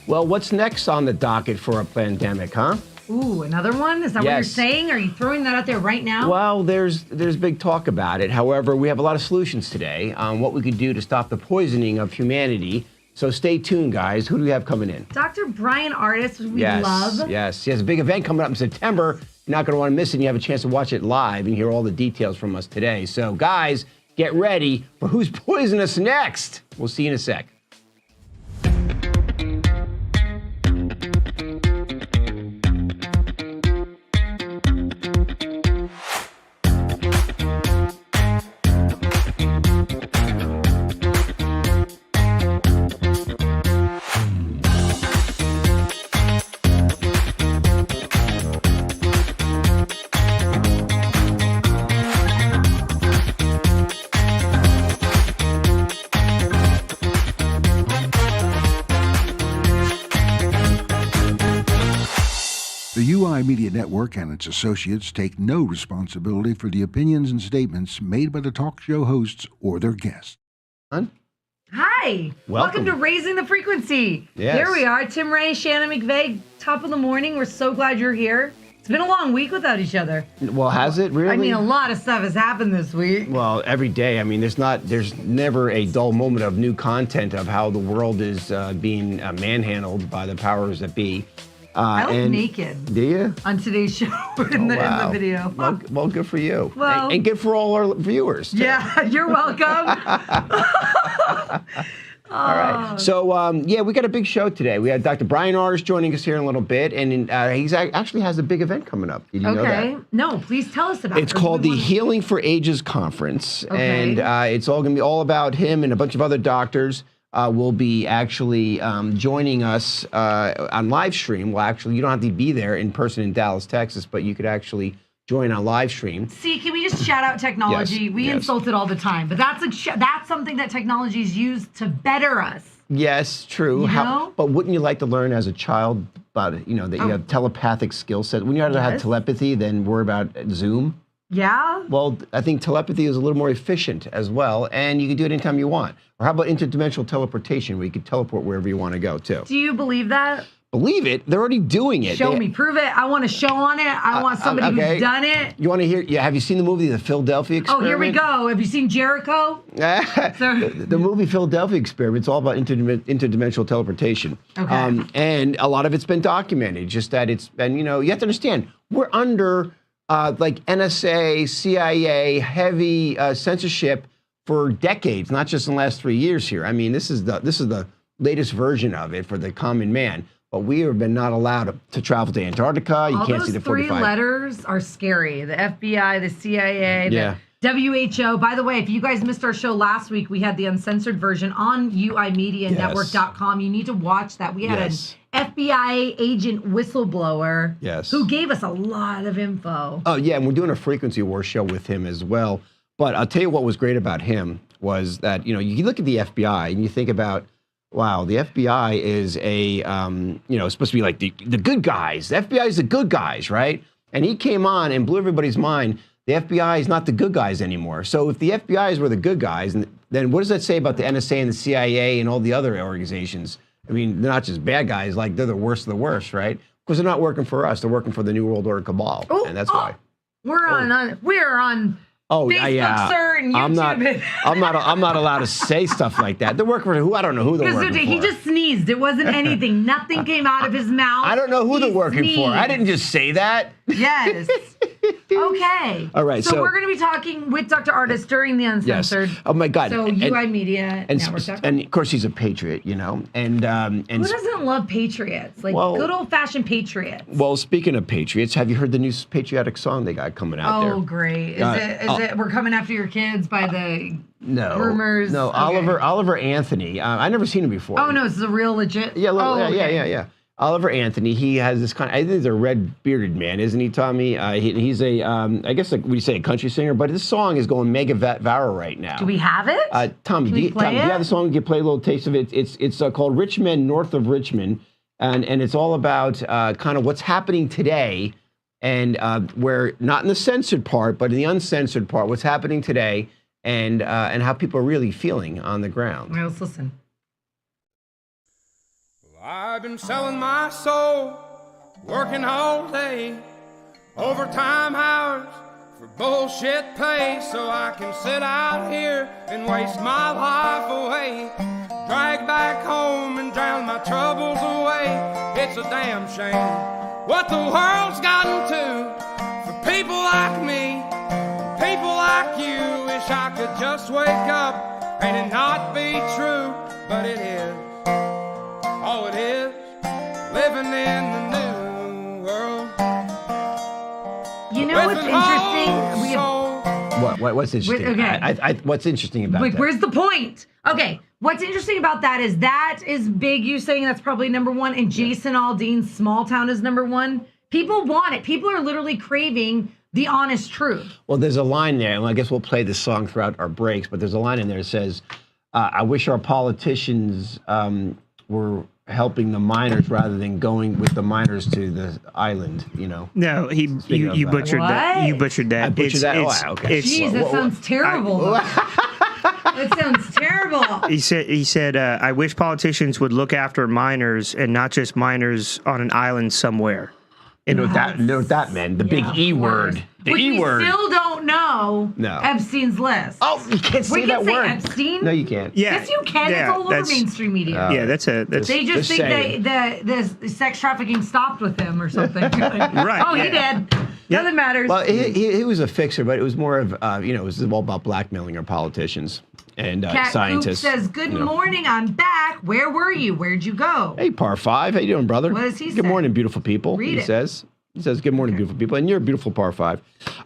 Well, what's next on the docket for a pandemic, huh? Ooh, another one? Is that what you're saying? Are you throwing that out there right now? Well, there's big talk about it. However, we have a lot of solutions today on what we could do to stop the poisoning of humanity. So stay tuned, guys. Who do we have coming in? Dr. Brian Artist, we love. Yes. He has a big event coming up in September. You're not going to want to miss it. You have a chance to watch it live and hear all the details from us today. So, guys, get ready for who's poisoning us next. We'll see you in a sec. The UI Media Network and its associates take no responsibility for the opinions and statements made by the talk show hosts or their guests. Hi. Welcome to Raising the Frequency. Yes. Here we are, Tim Ray, Shannon McVeigh, top of the morning. We're so glad you're here. It's been a long week without each other. Well, has it really? I mean, a lot of stuff has happened this week. Well, every day. I mean, there's never a dull moment of new content of how the world is being manhandled by the powers that be. I look naked. Do you? On today's show in the video. Well, good for you. Well, and good for all our viewers, too. Yeah, you're welcome. All right. So, we got a big show today. We have Dr. Brian Artist joining us here in a little bit, and he actually has a big event coming up. Did you know that? No, please tell us about it. It's called the Healing for Ages Conference, and it's all going to be all about him and a bunch of other doctors. Will be actually joining us on live stream. Well, actually, you don't have to be there in person in Dallas, Texas, but you could actually join on live stream. See, can we just shout out technology? We insult it all the time, but that's something that technology is used to better us. Yes, true. But wouldn't you like to learn as a child about that you have telepathic skill set? When you had telepathy, then worry about Zoom. Yeah? Well, I think telepathy is a little more efficient as well, and you can do it anytime you want. Or how about interdimensional teleportation, where you can teleport wherever you want to go, too? Do you believe that? Believe it? They're already doing it. Show me. Prove it. I want a show on it. I want somebody who's done it. You want to hear? Yeah. Have you seen the movie The Philadelphia Experiment? Oh, here we go. Have you seen Jericho? The movie Philadelphia Experiment, it's all about interdimensional teleportation. Okay. And a lot of it's been documented, just that it's been, you have to understand, we're under like NSA, CIA, heavy censorship for decades, not just in the last 3 years here. I mean, this is the latest version of it for the common man. But we have been not allowed to travel to Antarctica. You can't see the 45. All those 3 letters are scary. The FBI, the CIA, the WHO. By the way, if you guys missed our show last week, we had the uncensored version on uimedianetwork.com. You need to watch that. We had an FBI agent whistleblower who gave us a lot of info. Oh, yeah, and we're doing a frequency war show with him as well. But I'll tell you what was great about him was that, you look at the FBI and you think about, wow, the FBI is it's supposed to be like the good guys. The FBI is the good guys, right? And he came on and blew everybody's mind. The FBI is not the good guys anymore. So if the FBI's were the good guys, then what does that say about the NSA and the CIA and all the other organizations? I mean, they're not just bad guys, like they're the worst of the worst, right? Because they're not working for us. They're working for the New World Order cabal. And that's why. We're on Facebook, sir, and YouTube. I'm not allowed to say stuff like that. They're working for who? I don't know who they're working for. He just sneezed. It wasn't anything. Nothing came out of his mouth. I don't know who they're working for. I didn't just say that. Yes. Okay. All right. So we're going to be talking with Dr. Artist during the Uncensored. Yes. Oh my God. So UI Media Network. And of course he's a patriot, and who doesn't love patriots? Like good old fashioned patriots. Well, speaking of patriots, have you heard the new patriotic song they got coming out there? Oh, great. Is it We're Coming After Your Kids by the groomers? No, okay. Oliver Anthony. I never seen him before. Oh no, it's a real legit. Yeah. Oliver Anthony, he has this kind of, I think he's a red-bearded man, isn't he, Tommy? He's a, I guess like we say a country singer, but this song is going mega viral right now. Do we have it? Tommy, do you have the song? Can you play a little taste of it? It's called Rich Men North of Richmond, and it's all about kind of what's happening today, and where, not in the censored part, but in the uncensored part, what's happening today, and how people are really feeling on the ground. All right, let's listen. I've been selling my soul, working all day, overtime hours for bullshit pay, so I can sit out here and waste my life away, drag back home and drown my troubles away. It's a damn shame what the world's gotten to for people like me, people like you. Wish I could just wake up and it not be true, but it is. Oh, it is living in the new world. You know what's interesting? What's interesting? Okay. What's interesting about that? Where's the point? Okay, what's interesting about that is big. You saying that's probably number one, and Jason Aldean's Small Town is number one. People want it. People are literally craving the honest truth. Well, there's a line there, and I guess we'll play this song throughout our breaks, but there's a line in there that says, I wish our politicians were helping the miners rather than going with the miners to the island, you know. No, you butchered that. You butchered that. I butchered that? Wow, okay. Jeez, that sounds terrible. That sounds terrible. He said, I wish politicians would look after miners and not just miners on an island somewhere. You know what that meant? The big E word. The Which E word. We still don't know Epstein's list. Oh, you can't say that word. Epstein? No, you can't. Yeah. Yes, you can. Yeah, it's all over mainstream media. Yeah, that's They just think the sex trafficking stopped with him or something. Right. Oh, he did. Nothing matters. Well, he was a fixer, but it was more of, it was all about blackmailing our politicians and scientists. Coop says, good morning, I'm back. Where were you? Where'd you go? Hey, Par 5. How you doing, brother? What does he say? Good morning, beautiful people. Read he it. says. He says, good morning, beautiful people. And you're a beautiful Par 5.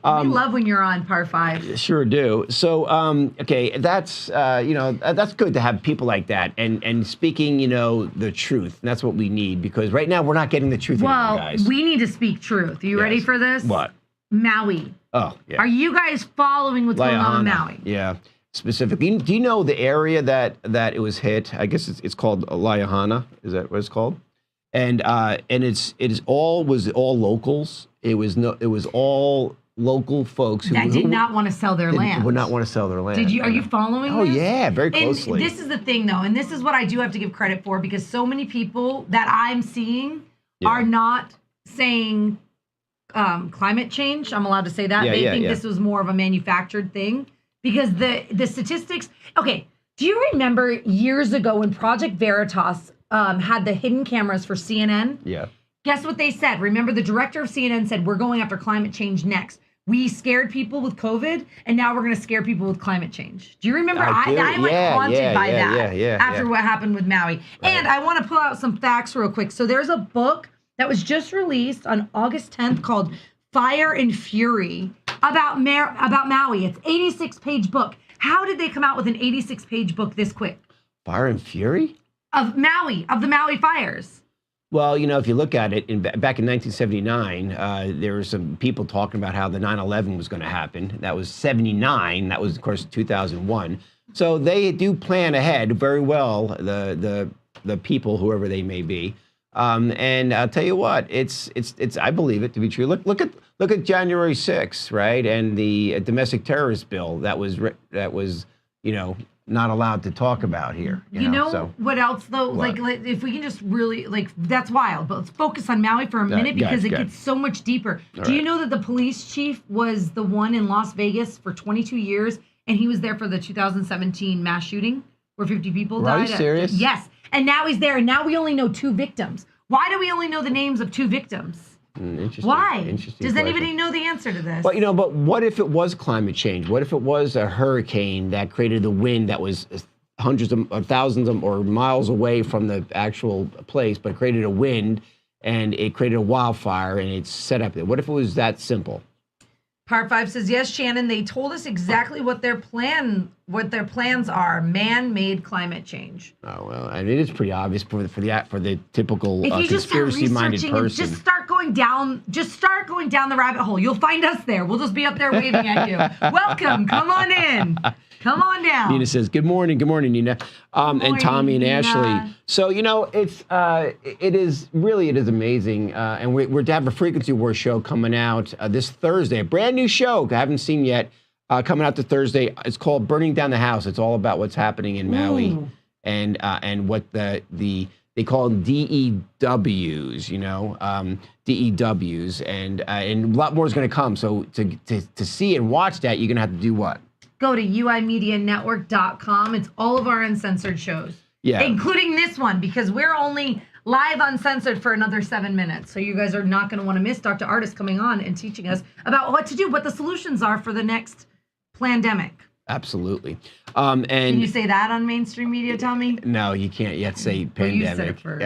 We love when you're on Par 5. Sure do. So, okay, that's, that's good to have people like that and speaking, the truth. And that's what we need, because right now we're not getting the truth anymore, guys. Well, we need to speak truth. You ready for this? What? Maui. Oh, yeah. Are you guys following what's going on in Maui? Yeah. Specifically, do you know the area that it was hit? I guess it's called Laihana. Is that what it's called? And it was all locals. It was all local folks who did not want to sell their land. Would not want to sell their land. Are you following Oh this? yeah, very closely. And this is the thing though, and this is what I do have to give credit for, because so many people that I'm seeing are not saying climate change. I'm allowed to say that. They think this was more of a manufactured thing, because the statistics. Okay, do you remember years ago when Project Veritas had the hidden cameras for CNN? Yeah. Guess what they said? Remember, the director of CNN said, we're going after climate change next. We scared people with COVID, and now we're going to scare people with climate change. Do you remember? I'm like haunted by that after what happened with Maui. Right. And I want to pull out some facts real quick. So there's a book that was just released on August 10th called Fire and Fury about Maui. It's 86-page book. How did they come out with an 86-page book this quick? Fire and Fury? Of the Maui fires. Well, if you look at it, back in 1979, there were some people talking about how the 9/11 was going to happen. That was 79. That was, of course, 2001. So they do plan ahead very well, the people, whoever they may be. And I'll tell you what, it's I believe it to be true. Look at January 6th, right? And the domestic terrorist bill that was not allowed to talk about here. You know what else though? What? Like if we can just really that's wild, but let's focus on Maui for a minute because it gets so much deeper. Do you know that the police chief was the one in Las Vegas for 22 years, and he was there for the 2017 mass shooting where 50 people died? Are you serious? Yes. And now he's there, and now we only know 2 victims. Why do we only know the names of 2 victims? Interesting. Why? Interesting. Does question. anybody know the answer to this? Well, but what if it was climate change? What if it was a hurricane that created the wind that was hundreds of thousands of or miles away from the actual place, but created a wind and it created a wildfire and it's set up there? What if it was that simple? Part 5 says, yes, Shannon, they told us exactly what their plans are. Man-made climate change. Oh, well, I mean, it's pretty obvious for the typical conspiracy-minded person. Just start going down the rabbit hole. You'll find us there. We'll just be up there waving at you. Welcome. Come on in. Come on down. Nina says, good morning, Nina. And Tommy and Nina. Ashley. So, it is amazing. And we're to have a Frequency War show coming out this Thursday. A brand new show I haven't seen yet. Coming out to Thursday. It's called Burning Down the House. It's all about what's happening in Maui and what the They call them DEWs, DEWs, and a lot more is going to come. So to see and watch that, you're going to have to do what? Go to uimedianetwork.com. It's all of our uncensored shows. Yeah. Including this one, because we're only live uncensored for another 7 minutes. So you guys are not going to want to miss Dr. Artis coming on and teaching us about what to do, what the solutions are for the next pandemic. Absolutely. Can you say that on mainstream media, Tommy? No, you can't yet say pandemic. You said it first.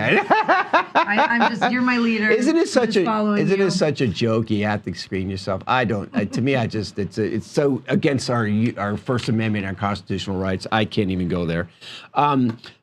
I'm just, you're my leader. Isn't it such a joke? You have to screen yourself. I don't. To me, it's so against our First Amendment, our constitutional rights. I can't even go there.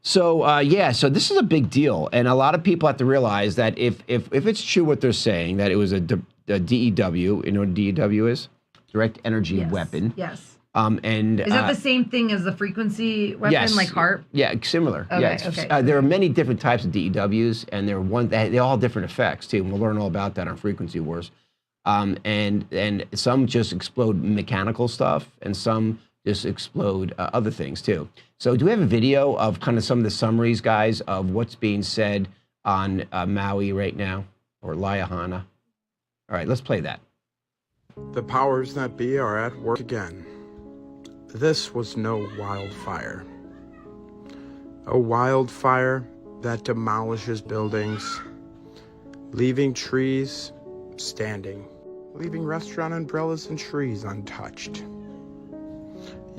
So this is a big deal, and a lot of people have to realize that if it's true what they're saying, that it was a DEW. You know what DEW is? Direct energy weapon. Yes. And is that the same thing as the frequency weapon, like HARP? Yeah, similar. Okay, yes. okay. There are many different types of DEWs, and they all have different effects too. And we'll learn all about that on Frequency Wars. And some just explode mechanical stuff, and some just explode other things too. So, do we have a video of kind of some of the summaries, guys, of what's being said on Maui right now, or Lahaina? All right, let's play that. The powers that be are at work again. This was no wildfire. A wildfire that demolishes buildings, leaving trees standing, leaving restaurant umbrellas and trees untouched,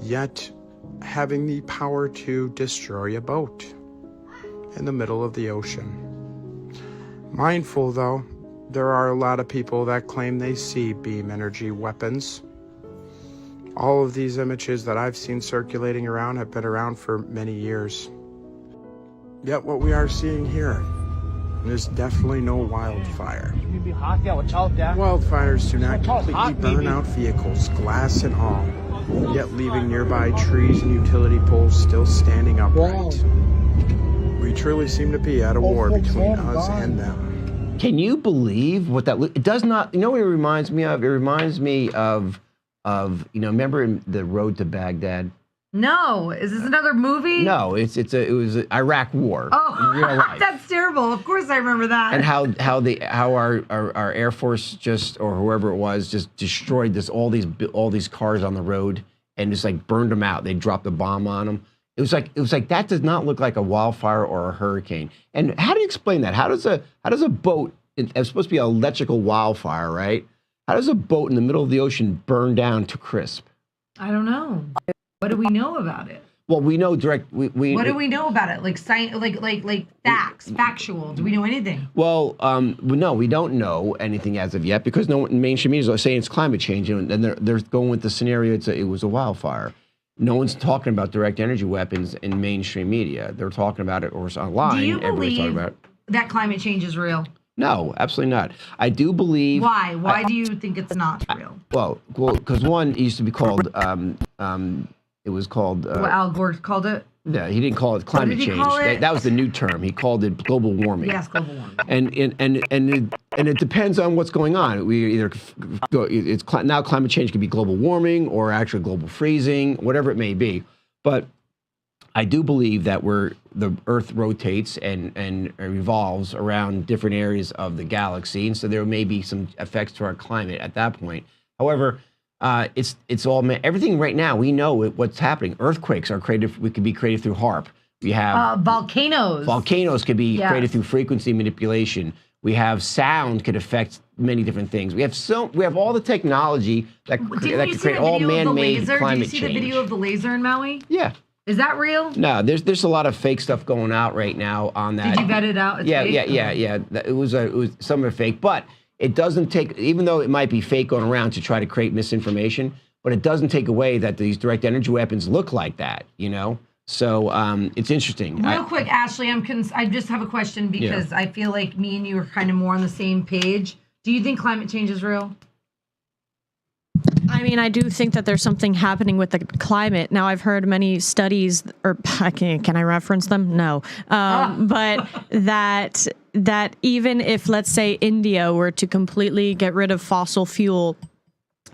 yet having the power to destroy a boat in the middle of the ocean. Mindful, though, there are a lot of people that claim they see beam energy weapons. All of these images that I've seen circulating around have been around for many years. Yet what we are seeing here is definitely no wildfire. Wildfires do not completely burn out vehicles, glass and all, yet leaving nearby trees and utility poles still standing upright. We truly seem to be at a war between us and them. Can you believe what that? It does not. You know what it reminds me of? It reminds me of remember in The Road to Baghdad? No, is this another movie? No, it was an Iraq War. Oh, in real life. That's terrible. Of course I remember that. And how our Air Force or whoever it was just destroyed all these cars on the road and just like burned them out. They dropped a bomb on them. It was like that does not look like a wildfire or a hurricane. And how do you explain that? How does a boat? It's supposed to be an electrical wildfire, right? How does a boat in the middle of the ocean burn down to crisp? I don't know. What do we know about it? Well, we know what do we know about it? Like science, like facts, factual. Do we know anything? Well, no, we don't know anything as of yet because no one mainstream media is saying it's climate change, and they're going with the scenario it was a wildfire. No one's talking about direct energy weapons in mainstream media. They're talking about it, or it's online. Do you Everybody's talking about it. That climate change is real? No, absolutely not. I do believe. Why? Why do you think it's not real? Well, because one, it used to be called. It was called. What Al Gore called it? Yeah, he didn't call it climate change. That was the new term. He called it global warming. Yes, global warming. And it depends on what's going on. We either now climate change could be global warming or actually global freezing, whatever it may be. But I do believe that the Earth rotates and revolves around different areas of the galaxy, and so there may be some effects to our climate at that point. However, it's all everything right now. We know what's happening. Earthquakes are created. We could be created through HARP. We have volcanoes. Volcanoes could be created through frequency manipulation. We have sound could affect many different things. We have all the technology that could create all man-made climate change. Did you see the video of the laser in Maui? Yeah. Is that real? No, there's a lot of fake stuff going out right now on that. Did you vet it out? It's fake? Yeah. It was some are fake, but it doesn't take, even though it might be fake going around to try to create misinformation, but it doesn't take away that these direct energy weapons look like that, you know? So it's interesting. Real quick, Ashley, I just have a question because I feel like me and you are kind of more on the same page. Do you think climate change is real? I mean, I do think that there's something happening with the climate. Now, I've heard many studies, or can I reference them? No. But that even if, let's say, India were to completely get rid of fossil fuel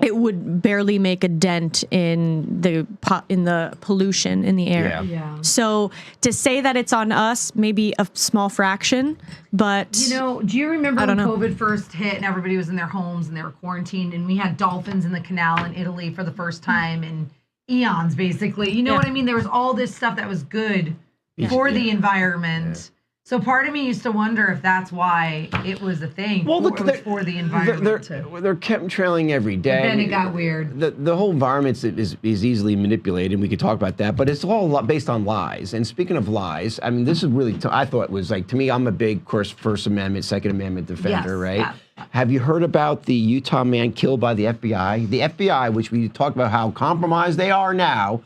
it would barely make a dent in the pollution in the air. Yeah. So to say that it's on us, maybe a small fraction, but do you remember when COVID first hit and everybody was in their homes and they were quarantined and we had dolphins in the canal in Italy for the first time in eons, basically. You know what I mean? There was all this stuff that was good for the environment. Yeah. So part of me used to wonder if that's why it was a thing. Well, look, it was for the environment they're chemtrailing every day. But then it got weird. The whole environment is easily manipulated, and we could talk about that. But it's all based on lies. And speaking of lies, I mean, this is really. I thought it was like, to me, I'm a big, of course, First Amendment, Second Amendment defender, right? Yeah. Have you heard about the Utah man killed by the FBI? The FBI, which we talked about how compromised they are now,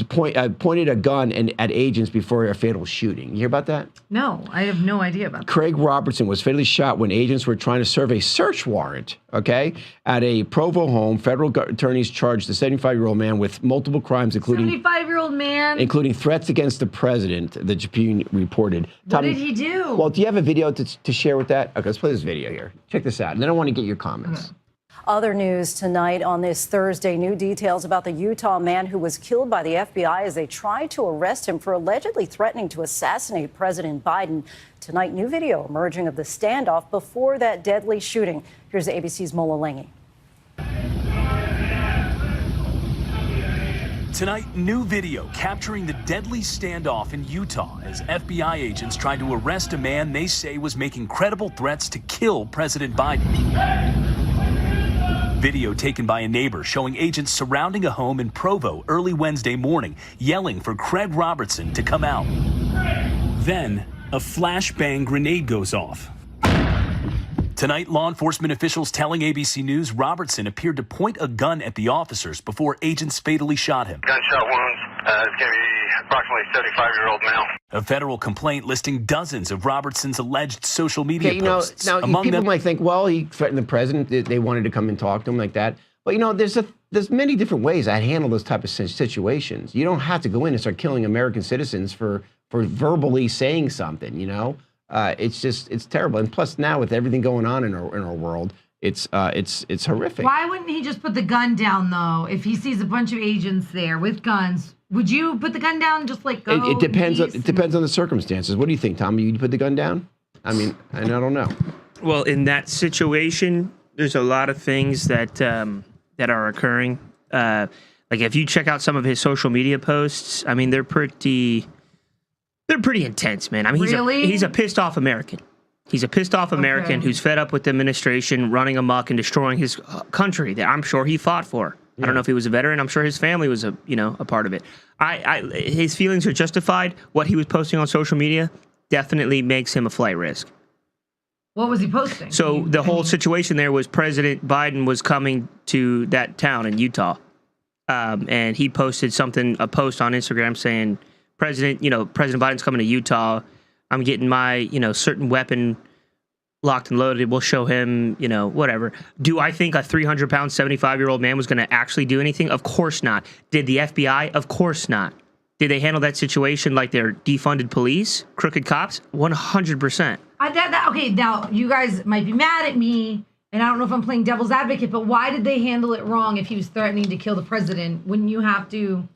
pointed a gun at agents before a fatal shooting. You hear about that? No, I have no idea about that. Craig Robertson was fatally shot when agents were trying to serve a search warrant, at a Provo home. Federal attorneys charged the 75-year-old man with multiple crimes, including 75-year-old man, including threats against the president. The Tribune reported. What did he do? Well, do you have a video to share with that? Okay, let's play this video here. Check this out, and then I want to get your comments. Okay. Other news tonight on this Thursday, new details about the Utah man who was killed by the FBI as they tried to arrest him for allegedly threatening to assassinate President Biden. Tonight, new video emerging of the standoff before that deadly shooting. Here's ABC's Mola Lange. Tonight, new video capturing the deadly standoff in Utah as FBI agents tried to arrest a man they say was making credible threats to kill President Biden. Video taken by a neighbor showing agents surrounding a home in Provo early Wednesday morning, yelling for Craig Robertson to come out. Then, a flashbang grenade goes off. Tonight, law enforcement officials telling ABC News Robertson appeared to point a gun at the officers before agents fatally shot him. Gunshot wounds. It's going to be approximately 75-year-old male. A federal complaint listing dozens of Robertson's alleged social media posts. Now, people might think, well, he threatened the president. They wanted to come and talk to him like that. But, there's many different ways I handle those type of situations. You don't have to go in and start killing American citizens for verbally saying something, It's terrible. And plus, now with everything going on in our world, it's horrific. Why wouldn't he just put the gun down, though? If he sees a bunch of agents there with guns, would you put the gun down? Just like go? It depends. It depends on the circumstances. What do you think, Tommy? You put the gun down? I mean, I don't know. Well, in that situation, there's a lot of things that are occurring. Like if you check out some of his social media posts, I mean, they're pretty intense, man. I mean, he's a pissed off American. He's a pissed off American who's fed up with the administration running amok and destroying his country that I'm sure he fought for. Yeah. I don't know if he was a veteran. I'm sure his family was a part of it. His feelings are justified. What he was posting on social media definitely makes him a flight risk. What was he posting? So the whole situation there was President Biden was coming to that town in Utah, and he posted a post on Instagram saying, President Biden's coming to Utah. I'm getting my, certain weapon locked and loaded. We'll show him, whatever. Do I think a 300-pound, 75-year-old man was going to actually do anything? Of course not. Did the FBI? Of course not. Did they handle that situation like they're defunded police, crooked cops? 100%. Okay, now you guys might be mad at me, and I don't know if I'm playing devil's advocate, but why did they handle it wrong if he was threatening to kill the president? Wouldn't you have to?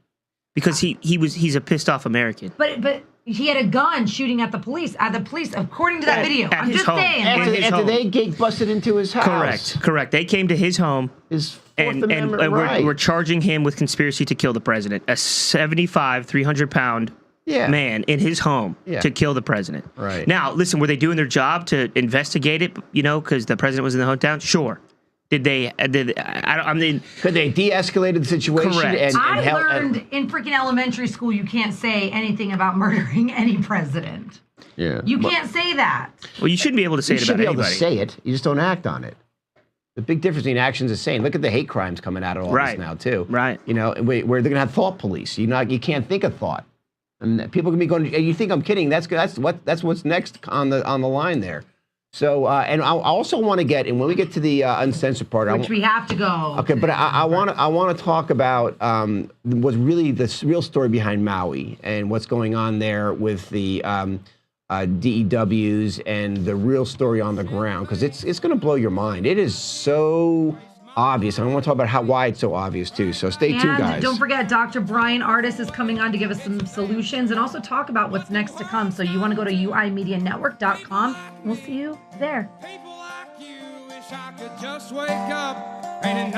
Because he's a pissed off American. But he had a gun shooting at the police. According to that video. I'm just saying. After they gate busted into his house. Correct. They came to his home. His Fourth Amendment we're charging him with conspiracy to kill the president. A 75, 300-pound man in his home to kill the president. Right. Now, listen, were they doing their job to investigate it? Because the president was in the hometown. Sure. Did they? Could they de-escalate the situation? Correct. I learned in freaking elementary school you can't say anything about murdering any president. Yeah. You can't say that. Well, you shouldn't be able to say it about anybody. You should be able to say it. You just don't act on it. The big difference between actions and saying. Look at the hate crimes coming out of all this now too. Right. Where they're going to have thought police. You can't think of thought, and people can be going. You think I'm kidding? That's what's next on the line there. So, and I also want to get, and when we get to the uncensored part, which we have to go. Okay, but I want to talk about what's really the real story behind Maui and what's going on there with the DEWs and the real story on the ground, because it's going to blow your mind. It is so obvious. And I want to talk about why it's so obvious too. So stay tuned, guys. And don't forget, Dr. Brian Artis is coming on to give us some solutions and also talk about what's next to come. So you want to go to uimedianetwork.com. We'll see you there. People like you wish I could just wake up and